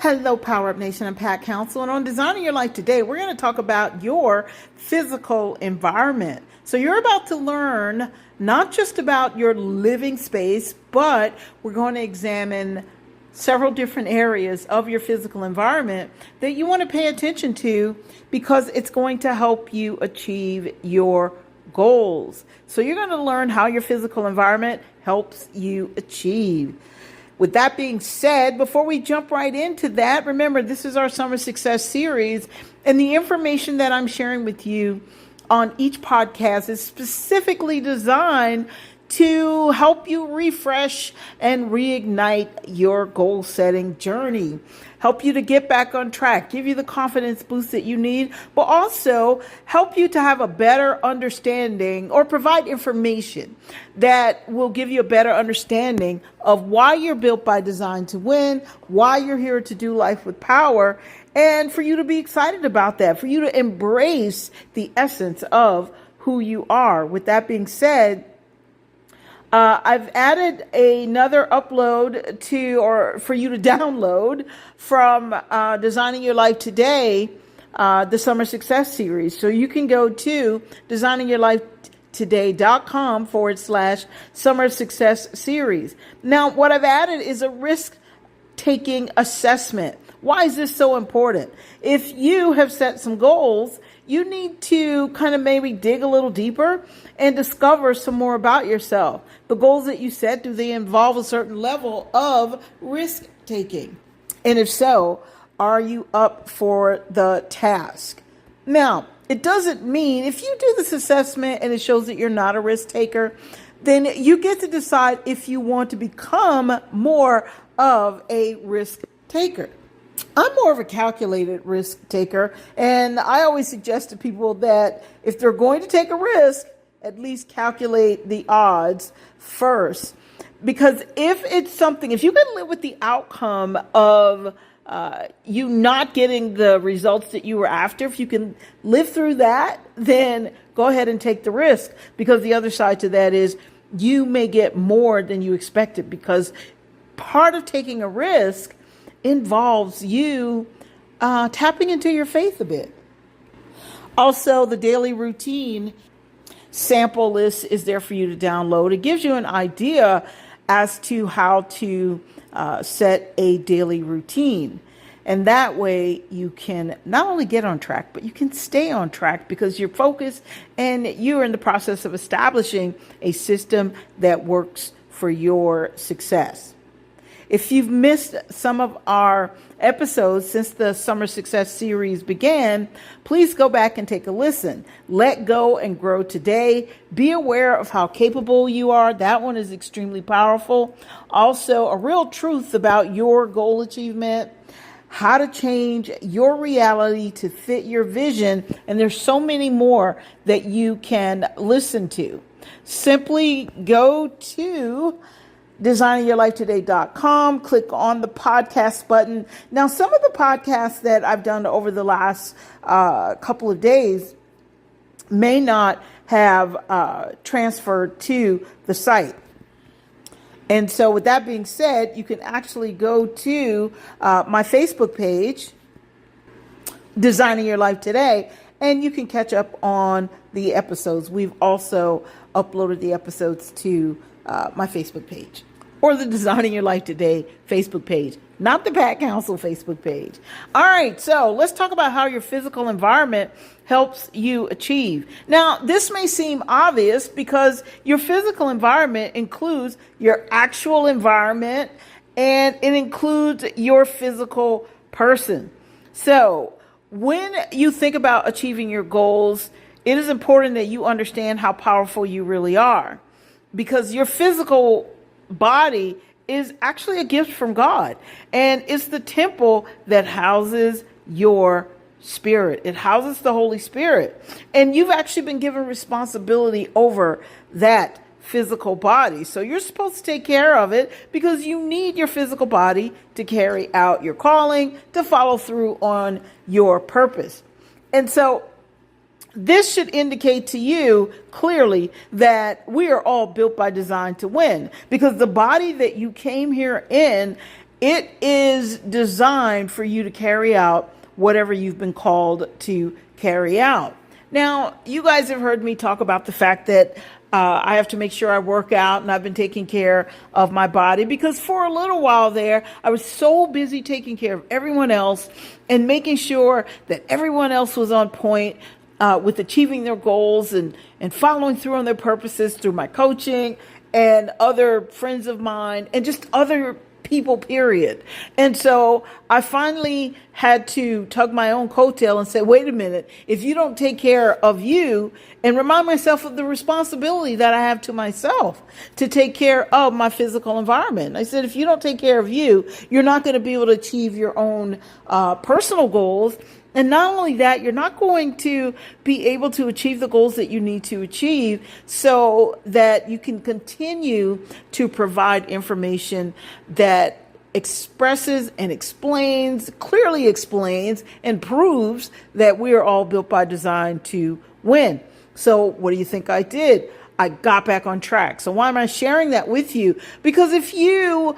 Hello, Power Up Nation. I'm Pat Council, and on Designing Your Life today, we're going to talk about your physical environment. So you're about to learn not just about your living space, but we're going to examine several different areas of your physical environment that you want to pay attention to because it's going to help you achieve your goals. So you're going to learn how your physical environment helps you achieve. With that being said, before we jump right into that, remember, this is our Summer Success Series, and the information that I'm sharing with you on each podcast is specifically designed to help you refresh and reignite your goal-setting journey, help you to get back on track, give you the confidence boost that you need, but also help you to have a better understanding or provide information that will give you a better understanding of why you're built by design to win, why you're here to do life with power, and for you to be excited about that, for you to embrace the essence of who you are. With that being said, I've added another upload for you to download from Designing Your Life Today, the Summer Success Series. So you can go to designingyourlifetoday.com/Summer Success Series. Now, what I've added is a risk-taking assessment. Why is this so important? If you have set some goals, you need to kind of maybe dig a little deeper and discover some more about yourself. The goals that you set, do they involve a certain level of risk taking? And if so, are you up for the task? Now, it doesn't mean if you do this assessment and it shows that you're not a risk taker, then you get to decide if you want to become more of a risk taker. I'm more of a calculated risk taker, and I always suggest to people that if they're going to take a risk, at least calculate the odds first. Because if you can live with the outcome of you not getting the results that you were after, if you can live through that, then go ahead and take the risk. Because the other side to that is you may get more than you expected, because part of taking a risk involves you tapping into your faith a bit. Also, the daily routine sample list is there for you to download. It gives you an idea as to how to set a daily routine. And that way you can not only get on track, but you can stay on track because you're focused and you're in the process of establishing a system that works for your success. If you've missed some of our episodes since the Summer Success Series began, please go back and take a listen. Let go and grow today. Be aware of how capable you are. That one is extremely powerful. Also, a real truth about your goal achievement, how to change your reality to fit your vision. And there's so many more that you can listen to. Simply go to designingyourlifetoday.com, click on the podcast button. Now, some of the podcasts that I've done over the last couple of days may not have transferred to the site. And so with that being said, you can actually go to my Facebook page, Designing Your Life Today, and you can catch up on the episodes. We've also uploaded the episodes to my Facebook page, or the Designing Your Life Today Facebook page, not the Pat Council Facebook page. All right, so let's talk about how your physical environment helps you achieve. Now, this may seem obvious because your physical environment includes your actual environment and it includes your physical person. So when you think about achieving your goals, it is important that you understand how powerful you really are. Because your physical body is actually a gift from God. And it's the temple that houses your spirit. It houses the Holy Spirit. And you've actually been given responsibility over that physical body. So you're supposed to take care of it because you need your physical body to carry out your calling, to follow through on your purpose. And so this should indicate to you clearly that we are all built by design to win, because the body that you came here in It is designed for you to carry out whatever you've been called to carry out. Now, you guys have heard me talk about the fact that I have to make sure I work out, and I've been taking care of my body because for a little while there, I was so busy taking care of everyone else and making sure that everyone else was on point with achieving their goals and following through on their purposes through my coaching and other friends of mine and just other people, period. And so I finally had to tug my own coattail and say, wait a minute, if you don't take care of you, and remind myself of the responsibility that I have to myself to take care of my physical environment. I said, if you don't take care of you, you're not going to be able to achieve your own personal goals. And not only that, you're not going to be able to achieve the goals that you need to achieve so that you can continue to provide information that expresses and explains, clearly explains and proves that we are all built by design to win. So what do you think I did? I got back on track. So why am I sharing that with you? Because if you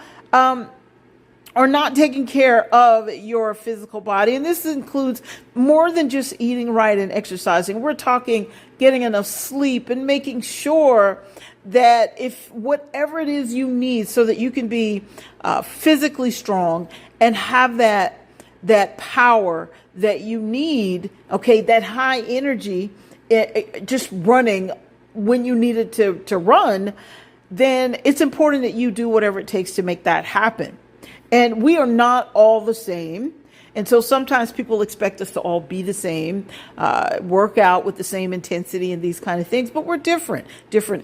are not taking care of your physical body, and this includes more than just eating right and exercising. We're talking getting enough sleep and making sure that if whatever it is you need so that you can be physically strong and have that power that you need, okay, that high energy, just running when you need it to run, then it's important that you do whatever it takes to make that happen. And we are not all the same. And so sometimes people expect us to all be the same, work out with the same intensity and these kind of things, but we're different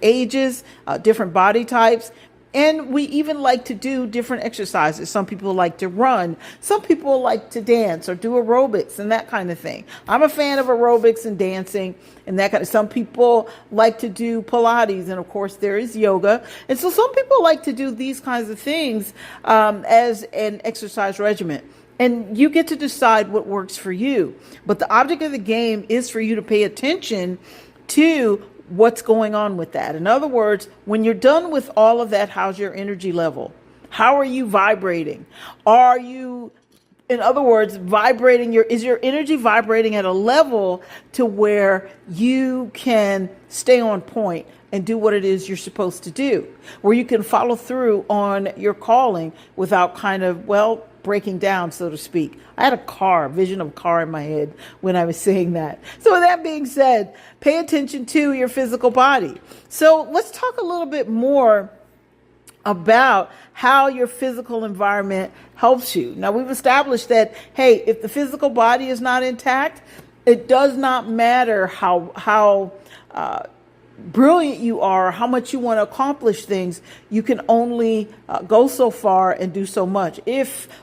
ages, different body types. And we even like to do different exercises. Some people like to run. Some people like to dance or do aerobics and that kind of thing. I'm a fan of aerobics and dancing and that kind of. Some people like to do Pilates, and of course there is yoga. And so some people like to do these kinds of things as an exercise regimen. And you get to decide what works for you. But the object of the game is for you to pay attention to what's going on with that. In other words, when you're done with all of that, how's your energy level? How are you vibrating? Are you, in other words, is your energy vibrating at a level to where you can stay on point and do what it is you're supposed to do, where you can follow through on your calling without kind of, breaking down, so to speak. I had a vision of a car in my head when I was saying that. So with that being said, pay attention to your physical body. So let's talk a little bit more about how your physical environment helps you. Now, we've established that, hey, if the physical body is not intact, it does not matter how brilliant you are, how much you want to accomplish things. You can only go so far and do so much,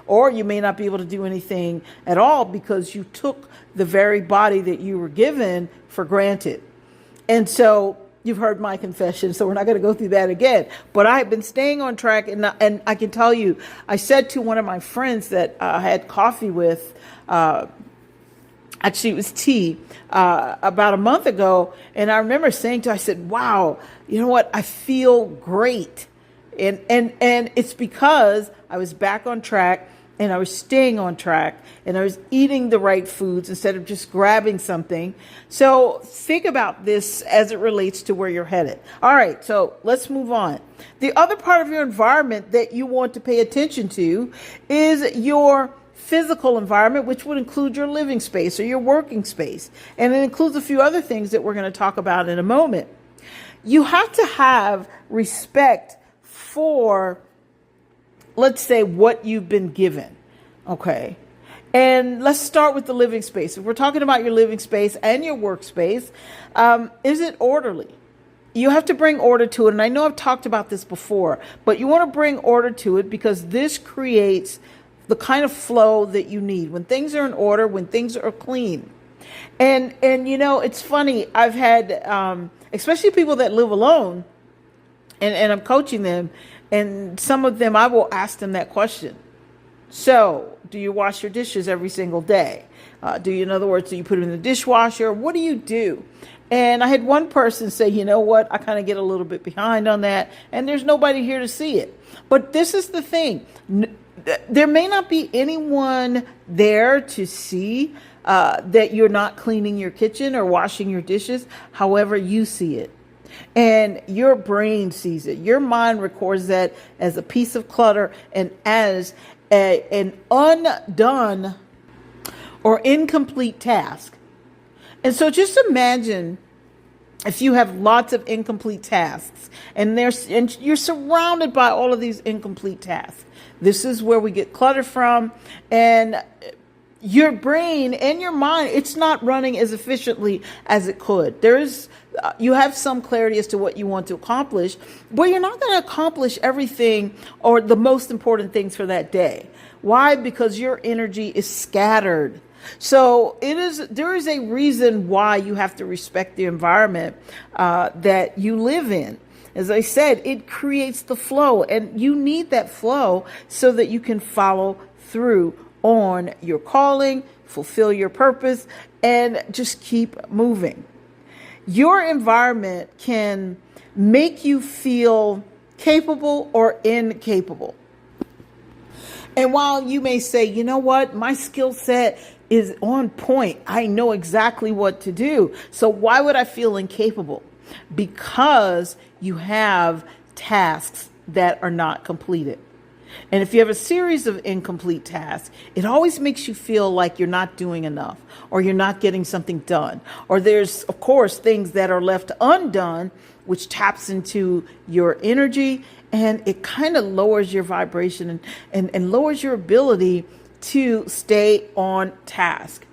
or you may not be able to do anything at all because you took the very body that you were given for granted. And so you've heard my confession, so we're not going to go through that again. But I've been staying on track, and I can tell you, I said to one of my friends that I had coffee with, actually, it was tea, about a month ago. And I remember saying to her, I said, wow, you know what? I feel great. And it's because I was back on track and I was staying on track and I was eating the right foods instead of just grabbing something. So think about this as it relates to where you're headed. All right, so let's move on. The other part of your environment that you want to pay attention to is your physical environment, which would include your living space or your working space. And it includes a few other things that we're going to talk about in a moment. You have to have respect for, let's say, what you've been given. Okay. And let's start with the living space. If we're talking about your living space and your workspace, is it orderly? You have to bring order to it. And I know I've talked about this before, but you want to bring order to it because this creates the kind of flow that you need when things are in order, when things are clean. And you know, it's funny. I've had, especially people that live alone, and I'm coaching them, and some of them, I will ask them that question. So, do you wash your dishes every single day? In other words, do you put them in the dishwasher? What do you do? And I had one person say, you know what, I kind of get a little bit behind on that, and there's nobody here to see it. But this is the thing. There may not be anyone there to see that you're not cleaning your kitchen or washing your dishes. However, you see it. And your brain sees it. Your mind records that as a piece of clutter and as an undone or incomplete task. And so just imagine if you have lots of incomplete tasks and you're surrounded by all of these incomplete tasks. This is where we get clutter from. And your brain and your mind, it's not running as efficiently as it could. You have some clarity as to what you want to accomplish, but you're not going to accomplish everything or the most important things for that day. Why? Because your energy is scattered. So there is a reason why you have to respect the environment that you live in. As I said, it creates the flow, and you need that flow so that you can follow through on your calling, fulfill your purpose, and just keep moving. Your environment can make you feel capable or incapable. And while you may say, you know what, my skill set is on point, I know exactly what to do, so why would I feel incapable? Because you have tasks that are not completed. And if you have a series of incomplete tasks, it always makes you feel like you're not doing enough or you're not getting something done. Or there's, of course, things that are left undone, which taps into your energy, and it kind of lowers your vibration and lowers your ability to stay on task.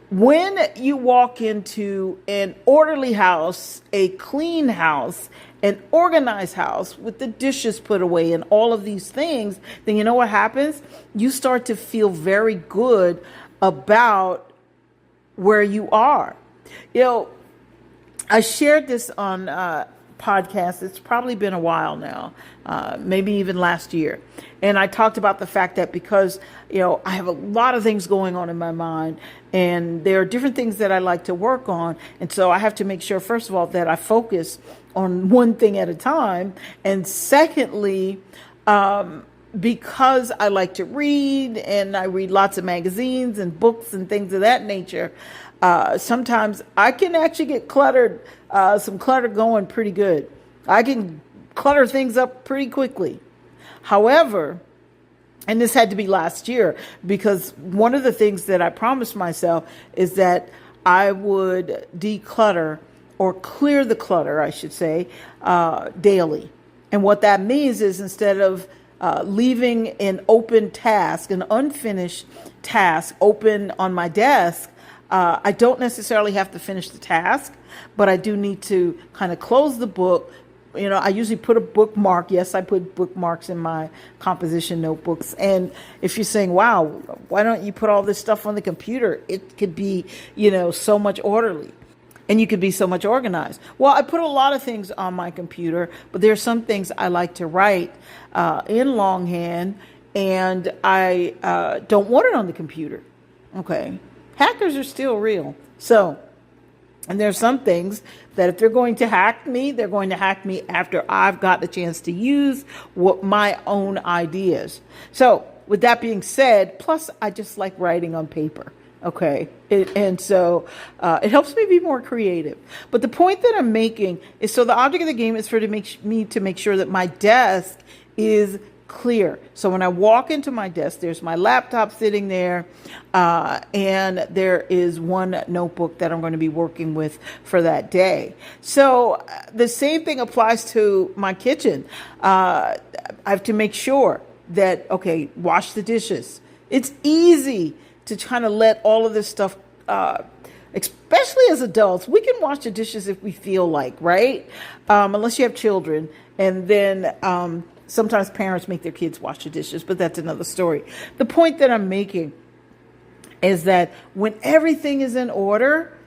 When you walk into an orderly house, a clean house, an organized house with the dishes put away and all of these things, then you know what happens? You start to feel very good about where you are. You know, I shared this on podcast. It's probably been a while now, maybe even last year. And I talked about the fact that because, I have a lot of things going on in my mind and there are different things that I like to work on. And so I have to make sure, first of all, that I focus on one thing at a time. And secondly, because I like to read and I read lots of magazines and books and things of that nature, sometimes I can actually get some clutter going pretty good. I can clutter things up pretty quickly. However, and this had to be last year, because one of the things that I promised myself is that I would declutter or clear the clutter, I should say, daily. And what that means is instead of leaving an open task, an unfinished task open on my desk, I don't necessarily have to finish the task, but I do need to kind of close the book. I usually put a bookmark. Yes, I put bookmarks in my composition notebooks. And if you're saying, wow, why don't you put all this stuff on the computer? It could be, so much orderly. And you could be so much organized. Well, I put a lot of things on my computer, but there are some things I like to write in longhand, and I don't want it on the computer. Okay. Hackers are still real. And there's some things that if they're going to hack me, they're going to hack me after I've got the chance to use my own ideas. So with that being said, plus I just like writing on paper. Okay. So it helps me be more creative. But the point that I'm making is, so the object of the game is for me to make sure that my desk is clear. So when I walk into my desk, there's my laptop sitting there, and there is one notebook that I'm going to be working with for that day. So the same thing applies to my kitchen. I have to make sure that, okay, wash the dishes. It's easy to kind of let all of this stuff, especially as adults, we can wash the dishes if we feel like, right? Unless you have children. And then sometimes parents make their kids wash the dishes, but that's another story. The point that I'm making is that when everything is in order,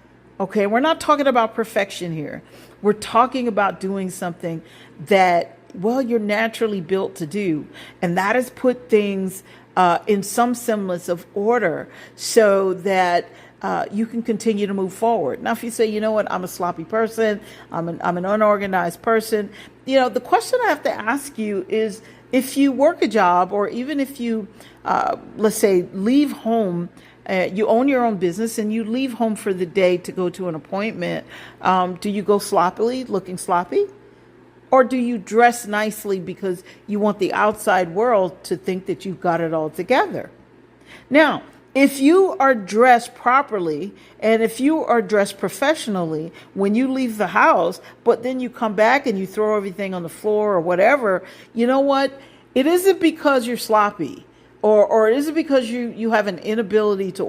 okay, we're not talking about perfection here. We're talking about doing something that, you're naturally built to do. And that is put things in some semblance of order so that you can continue to move forward. Now, if you say, you know what, I'm a sloppy person, I'm an unorganized person, the question I have to ask you is if you work a job, or even if you, let's say, leave home, you own your own business and you leave home for the day to go to an appointment, do you go sloppily, looking sloppy? Or do you dress nicely because you want the outside world to think that you've got it all together? Now, if you are dressed properly and if you are dressed professionally when you leave the house, but then you come back and you throw everything on the floor or whatever, you know what? It isn't because you're sloppy, or it isn't because you have an inability to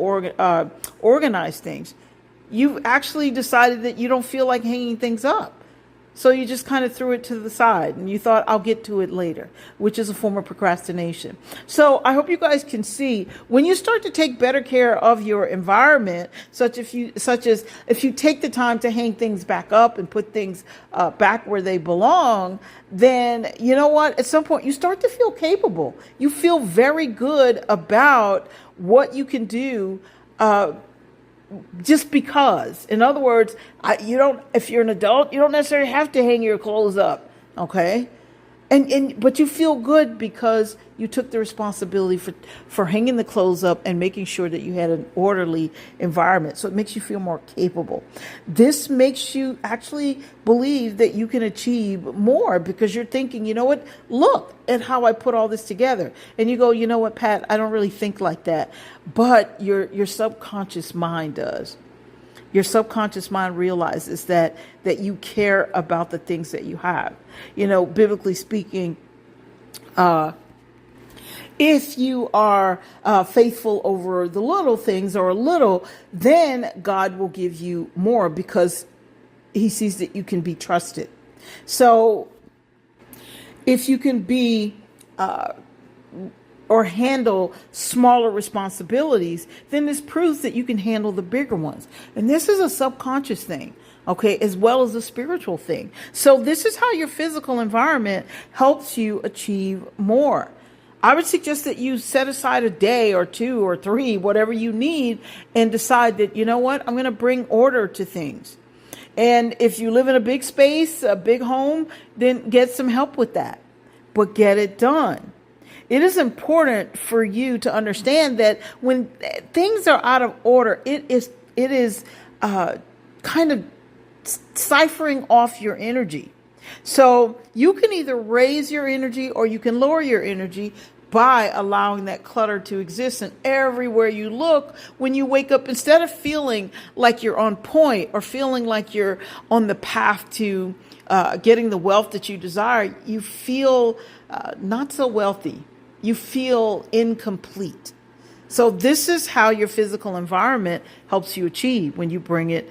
organize things. You've actually decided that you don't feel like hanging things up. So you just kind of threw it to the side and you thought, I'll get to it later, which is a form of procrastination. So I hope you guys can see, when you start to take better care of your environment, such as if you take the time to hang things back up and put things back where they belong, then you know what? At some point you start to feel capable. You feel very good about what you can do, just because. In other words, if you're an adult, you don't necessarily have to hang your clothes up, okay? But you feel good because you took the responsibility for hanging the clothes up and making sure that you had an orderly environment. So it makes you feel more capable. This makes you actually believe that you can achieve more because you're thinking, you know what, look at how I put all this together. And you go, you know what, Pat, I don't really think like that. But your subconscious mind does. Your subconscious mind realizes that you care about the things that you have. You know, biblically speaking, if you are faithful over the little things or a little, then God will give you more because he sees that you can be trusted. So if you can be or handle smaller responsibilities, then this proves that you can handle the bigger ones. And this is a subconscious thing, okay, as well as a spiritual thing. So this is how your physical environment helps you achieve more. I would suggest that you set aside a day or 2 or 3, whatever you need, and decide that, you know what, I'm going to bring order to things. And if you live in a big space, a big home, then get some help with that, but get it done. It is important for you to understand that when things are out of order, it is kind of ciphering off your energy. So you can either raise your energy or you can lower your energy by allowing that clutter to exist. And everywhere you look, when you wake up, instead of feeling like you're on point or feeling like you're on the path to getting the wealth that you desire, you feel not so wealthy. You feel incomplete. So this is how your physical environment helps you achieve when you bring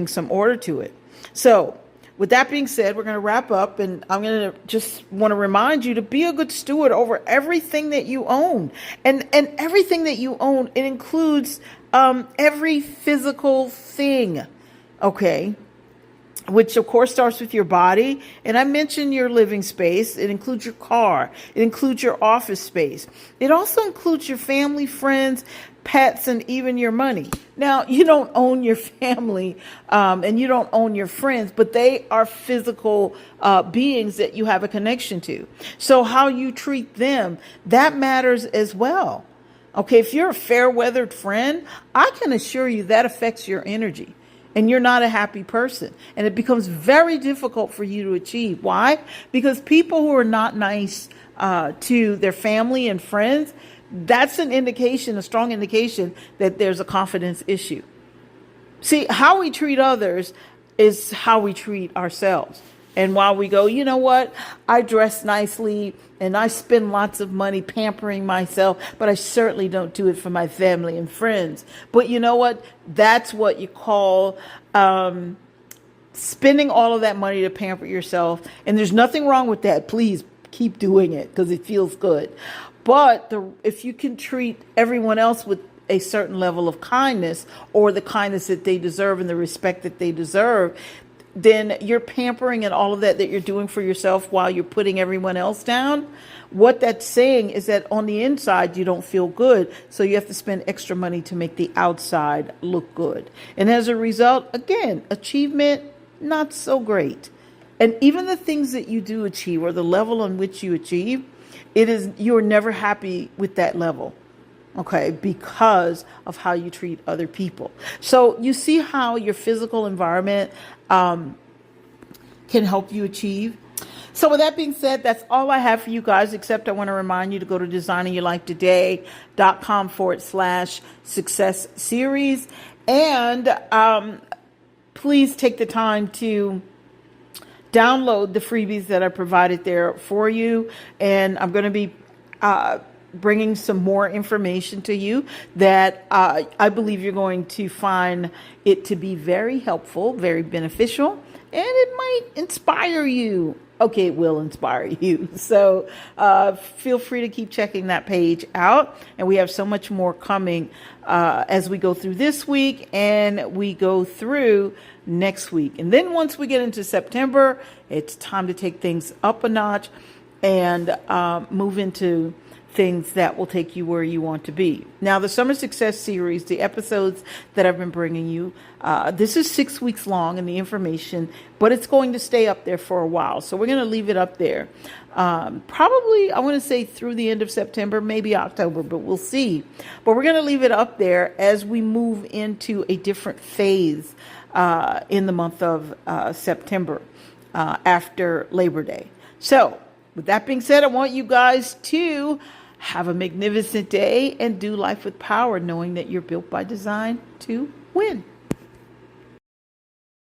some order to it. So with that being said, we're going to wrap up, and I'm going to just want to remind you to be a good steward over everything that you own. And everything that you own, it includes every physical thing, okay? Which of course starts with your body. And I mentioned your living space. It includes your car. It includes your office space. It also includes your family, friends, pets, and even your money. Now, you don't own your family and you don't own your friends, but they are physical beings that you have a connection to. So how you treat them, that matters as well. Okay, if you're a fair-weathered friend, I can assure you that affects your energy. And you're not a happy person. And it becomes very difficult for you to achieve. Why? Because people who are not nice to their family and friends, that's an indication, a strong indication that there's a confidence issue. See, how we treat others is how we treat ourselves. And while we go, you know what, I dress nicely and I spend lots of money pampering myself, but I certainly don't do it for my family and friends. But you know what? That's what you call spending all of that money to pamper yourself. And there's nothing wrong with that. Please keep doing it because it feels good. But if you can treat everyone else with a certain level of kindness, or the kindness that they deserve and the respect that they deserve, then you're pampering and all of that you're doing for yourself while you're putting everyone else down. What that's saying is that on the inside, you don't feel good. So you have to spend extra money to make the outside look good. And as a result, again, achievement, not so great. And even the things that you do achieve, or the level on which you achieve, you're never happy with that level. Okay, because of how you treat other people. So you see how your physical environment can help you achieve. So with that being said, that's all I have for you guys, except I want to remind you to go to designingyourlifetoday.com/success series. And please take the time to download the freebies that are provided there for you. And I'm going to be bringing some more information to you that I believe you're going to find it to be very helpful, very beneficial, and it might inspire you. Okay, it will inspire you. So feel free to keep checking that page out. And we have so much more coming as we go through this week and we go through next week. And then once we get into September, it's time to take things up a notch and move into things that will take you where you want to be. Now, the Summer Success Series, the episodes that I've been bringing you, this is 6 weeks long in the information, but it's going to stay up there for a while. So we're going to leave it up there. Probably, I want to say through the end of September, maybe October, but we'll see. But we're going to leave it up there as we move into a different phase in the month of September after Labor Day. So with that being said, I want you guys to have a magnificent day and do life with power, knowing that you're built by design to win.